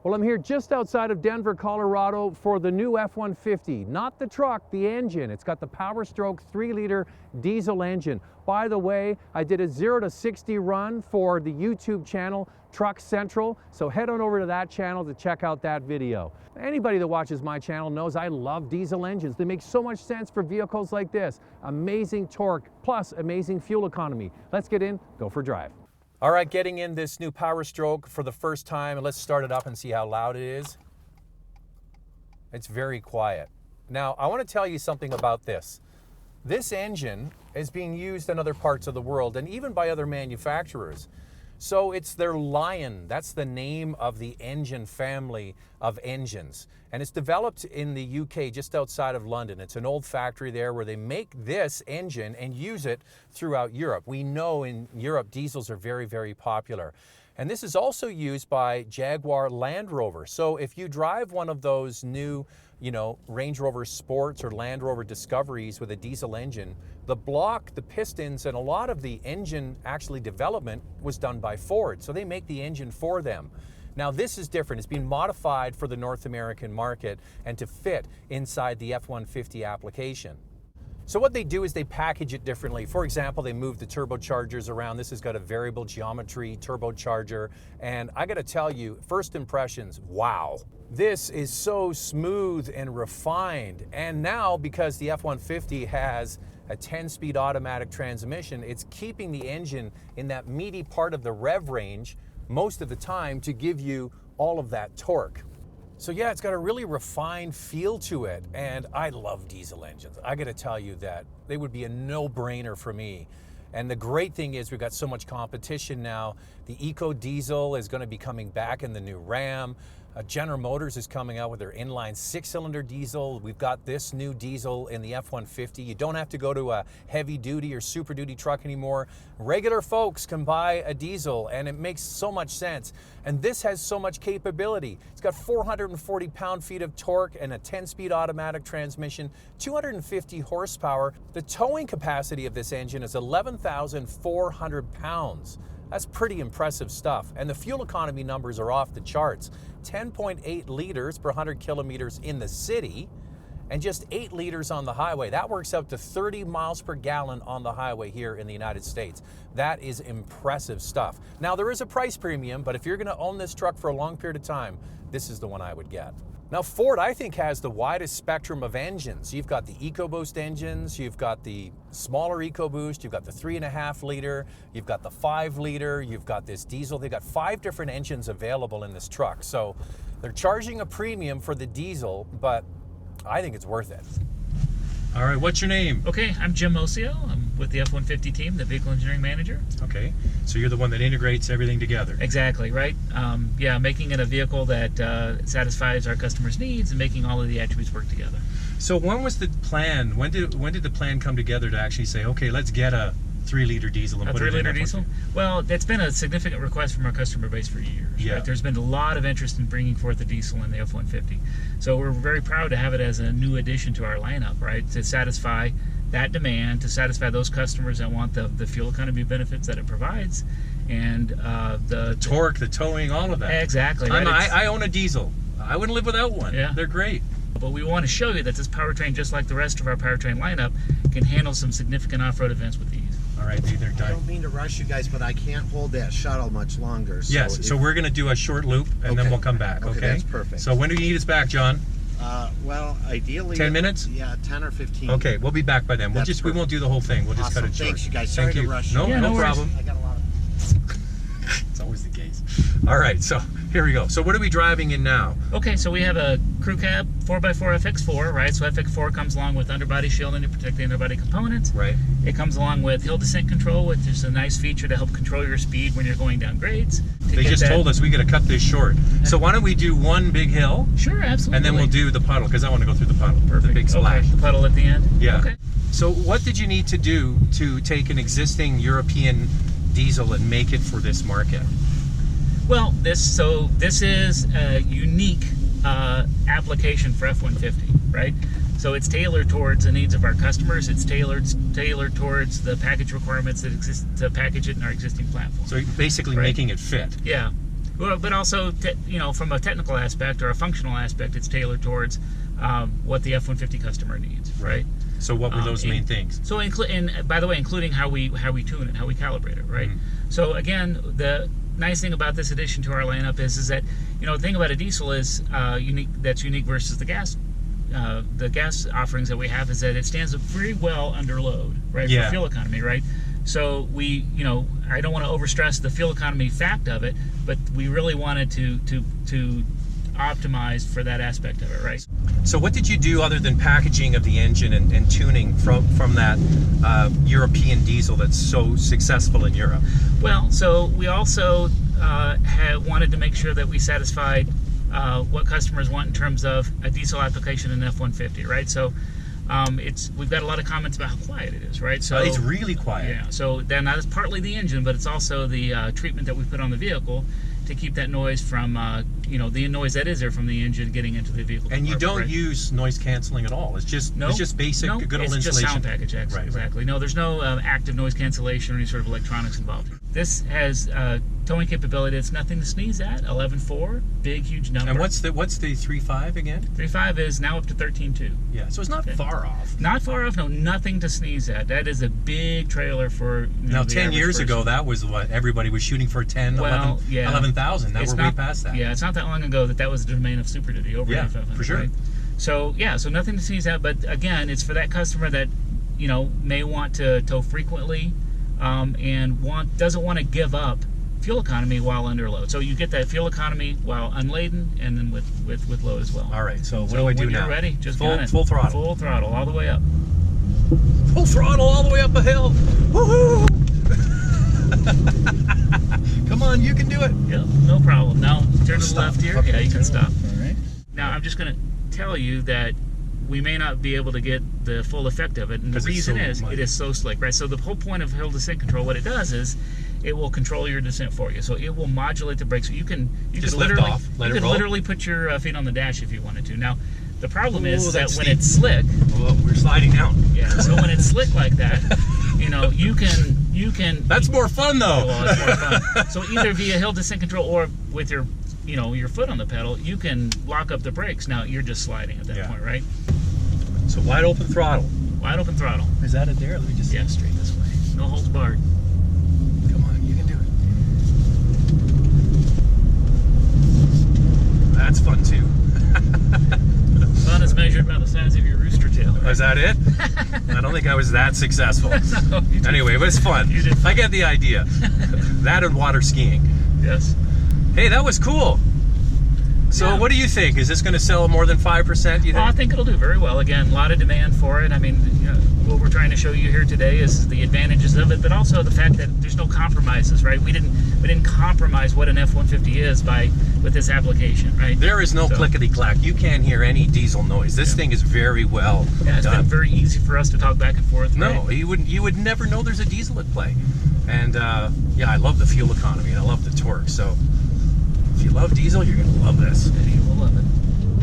Well, I'm here just outside of Denver, Colorado for the new F-150. Not the truck, the engine. It's got the Power Stroke 3-liter diesel engine. By the way, I did a 0 to 60 run for the YouTube channel, Truck Central, so head on over to that channel to check out that video. Anybody that watches my channel knows I love diesel engines. They make so much sense for vehicles like this. Amazing torque, plus amazing fuel economy. Let's get in, go for a drive. All right, getting in this new Power Stroke for the first time, and let's start it up and see how loud it is. It's very quiet. Now, I want to tell you something about this. This engine is being used in other parts of the world and even by other manufacturers. So it's their Lion. That's the name of the engine family of engines. And it's developed in the UK, just outside of London. It's an old factory there where they make this engine and use it throughout Europe. We know in Europe, diesels are very, very popular. And this is also used by Jaguar Land Rover. So if you drive one of those new, Range Rover Sports or Land Rover Discoveries with a diesel engine, the block, the pistons, and a lot of the engine actually development was done by Ford. So they make the engine for them. Now this is different. It's been modified for the North American market and to fit inside the F-150 application. So what they do is they package it differently. For example, they move the turbochargers around. This has got a variable geometry turbocharger. And I gotta tell you, first impressions, wow. This is so smooth and refined. And now, because the F-150 has a 10-speed automatic transmission, it's keeping the engine in that meaty part of the rev range most of the time to give you all of that torque. So yeah, it's got a really refined feel to it, and I love diesel engines. I gotta tell you that they would be a no-brainer for me. And the great thing is we've got so much competition now. The Eco Diesel is gonna be coming back in the new Ram. General Motors is coming out with their inline 6-cylinder diesel. We've got this new diesel in the F-150. You don't have to go to a heavy duty or super duty truck anymore. Regular folks can buy a diesel, and it makes so much sense. And this has so much capability. It's got 440 pound-feet of torque and a 10-speed automatic transmission, 250 horsepower. The towing capacity of this engine is 11,400 pounds. That's pretty impressive stuff. And the fuel economy numbers are off the charts. 10.8 liters per 100 kilometers in the city and just 8 liters on the highway. That works out to 30 miles per gallon on the highway here in the United States. That is impressive stuff. Now, there is a price premium, but if you're gonna own this truck for a long period of time, this is the one I would get. Now, Ford, I think, has the widest spectrum of engines. You've got the EcoBoost engines, you've got the smaller EcoBoost, you've got the 3.5 liter, you've got the 5 liter, you've got this diesel. They've got 5 different engines available in this truck. So they're charging a premium for the diesel, but I think it's worth it. All right, what's your name? Okay, I'm Jim Osio. I'm with the F-150 team, the vehicle engineering manager. Okay, so you're the one that integrates everything together. Exactly, right? Yeah, making it a vehicle that satisfies our customers' needs and making all of the attributes work together. So when was the plan? When did the plan come together to actually say, okay, let's get a 3-liter diesel and put it in? A 3-liter diesel? Well, that's been a significant request from our customer base for years. Yeah. Right? There's been a lot of interest in bringing forth a diesel in the F-150. So we're very proud to have it as a new addition to our lineup, right? To satisfy that demand, to satisfy those customers that want the fuel economy benefits that it provides, and the torque, the towing, all of that. Exactly. Right? I own a diesel. I wouldn't live without one. Yeah. They're great. But we want to show you that this powertrain, just like the rest of our powertrain lineup, can handle some significant off-road events with ease. All right, they're done. I don't mean to rush you guys, but I can't hold that shuttle much longer. So yes, so we're going to do a short loop, and then we'll come back, okay? That's perfect. So when do you need us back, John? Well, ideally... 10 minutes? Yeah, 10 or 15. Okay, we'll be back by then. We won't do the whole thing. We'll just cut it short. Thanks, you guys. Sorry to rush you. No problem. I got a lot of... It's always the case. All right, so here we go. So what are we driving in now? Okay, so we have a crew cab 4x4 FX4, right? So FX4 comes along with underbody shielding to protect the underbody components. Right. It comes along with hill descent control, which is a nice feature to help control your speed when you're going down grades. They just told us we got to cut this short. So why don't we do one big hill? Sure, absolutely. And then we'll do the puddle, because I want to go through the puddle. Perfect. The big splash. Okay, the puddle at the end? Yeah. Okay. So what did you need to do to take an existing European diesel and make it for this market? Well, this is a unique application for F-150, right? So it's tailored towards the needs of our customers. It's tailored towards the package requirements that exist to package it in our existing platform. So basically making it fit. Yeah. Well, but also, from a technical aspect or a functional aspect, it's tailored towards what the F-150 customer needs, right? So what were those main things? So, and by the way, including how we tune it, how we calibrate it, right? So again, the nice thing about this addition to our lineup is that, the thing about a diesel is unique versus the gas. The gas offerings that we have is that it stands up very well under load, right? For fuel economy, right? So we, I don't want to overstress the fuel economy fact of it, but we really wanted to optimize for that aspect of it, right? So what did you do other than packaging of the engine and tuning from that European diesel that's so successful in Europe? Well, so we also wanted to make sure that we satisfied what customers want in terms of a diesel application in F-150, right? So we've got a lot of comments about how quiet it is, right? So it's really quiet. Yeah. So then that is partly the engine, but it's also the treatment that we put on the vehicle to keep that noise from, the noise that is there from the engine getting into the vehicle. And you don't use noise canceling at all. It's just basic, good old insulation. It's just sound package, exactly. Right. No, there's no active noise cancellation or any sort of electronics involved. This has towing capability. It's nothing to sneeze at. 11.4, big, huge number. And what's the 3.5 again? 3.5 is now up to 13.2. Yeah, so it's not far off. Not far off. No, nothing to sneeze at. That is a big trailer for. Now, 10 years ago, that was what everybody was shooting for 11,000. Now we're way past that. Yeah, it's not that long ago that was the domain of Super Duty over 8500. For sure. Right? So so nothing to sneeze at. But again, it's for that customer that may want to tow frequently, and doesn't want to give up fuel economy while under load. So you get that fuel economy while unladen and then with load as well. All right. So what do I do now? When you're ready, just full throttle. Full throttle all the way up. Full throttle all the way up a hill. Woohoo! Come on, you can do it. Yep, no problem. Now turn to the left here. Okay, Yeah, you can stop. All right. Now I'm just going to tell you that we may not be able to get the full effect of it, and the reason is it is so slick, right? So the whole point of hill descent control, what it does is it will control your descent for you. So it will modulate the brakes. So you can just lift off, let it roll. Literally put your feet on the dash if you wanted to. Now the problem is that when it's slick, we're sliding down. Yeah. So when it's slick like that, you can. That's more fun though. Well, it's more fun. So either via hill descent control or with your your foot on the pedal, you can lock up the brakes. Now you're just sliding at that point, right? So wide open throttle. Wide open throttle. Is that it there? Let me just see. Yeah, straight this way. No holds barred. Come on, you can do it. That's fun too. Fun is measured by the size of your rooster tail. Right? Is that it? I don't think I was that successful. No, anyway, it was fun. You did fun. I get the idea. That and water skiing. Yes. Hey, that was cool. So what do you think? Is this going to sell more than 5%, you think? Well, I think it'll do very well. Again, a lot of demand for it. I mean, what we're trying to show you here today is the advantages of it, but also the fact that there's no compromises, right? We didn't compromise what an F-150 is with this application, right? There is no clickety-clack. You can't hear any diesel noise. This thing is very well it's done. Been very easy for us to talk back and forth. No, right? you would never know there's a diesel at play. And I love the fuel economy and I love the torque. So if you love diesel, you're going to love this. And you will love it.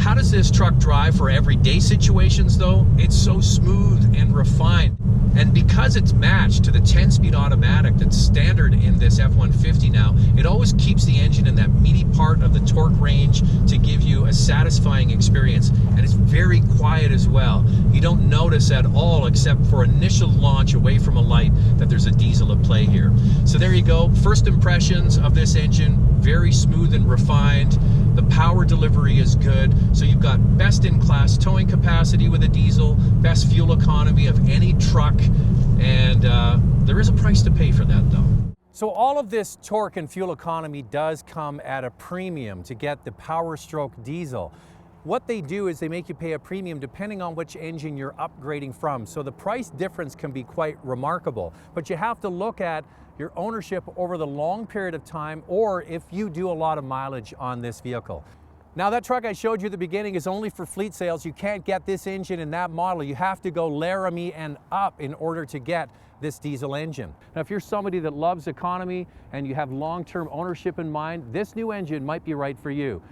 How does this truck drive for everyday situations though? It's so smooth and refined. And because it's matched to the 10-speed automatic that's standard in this F-150 now, it always keeps the engine in that meaty part of the torque range to give you a satisfying experience. And it's very quiet as well. You don't notice at all, except for initial launch away from a light, that there's a diesel at play here. So there you go. First impressions of this engine, very smooth and refined. The power delivery is good. So you've got best-in-class towing capacity with a diesel, best fuel economy of any truck, and there is a price to pay for that though. So all of this torque and fuel economy does come at a premium to get the Power Stroke diesel. What they do is they make you pay a premium depending on which engine you're upgrading from. So the price difference can be quite remarkable, but you have to look at your ownership over the long period of time, or if you do a lot of mileage on this vehicle. Now that truck I showed you at the beginning is only for fleet sales. You can't get this engine in that model. You have to go Laramie and up in order to get this diesel engine. Now if you're somebody that loves economy and you have long-term ownership in mind, this new engine might be right for you.